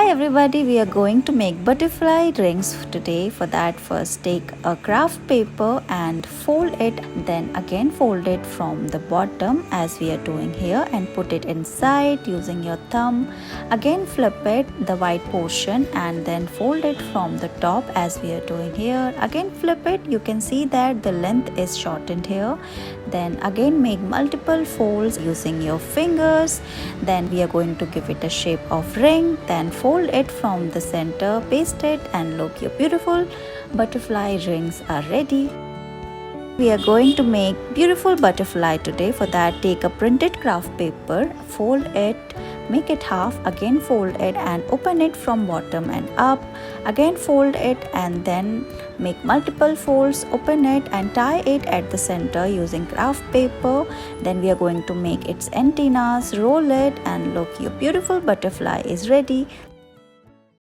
everybody, we are going to make butterfly rings today. For that, first take a craft paper and fold it, then again fold it from the bottom as we are doing here and put it inside using your thumb. Again flip it, the white portion, and then fold it from the top as we are doing here. Again flip it, you can see that the length is shortened here. Then again make multiple folds using your fingers. Then we are going to give it a shape of ring. Then fold it from the center, paste it, and look, your beautiful butterfly rings are ready. We are going to make beautiful butterfly today. For that, take a printed craft paper, fold it, make it half, again fold it and open it from bottom and up. Again fold it and then make multiple folds, open it and tie it at the center using craft paper. Then we are going to make its antennas, roll it, and look, your beautiful butterfly is ready.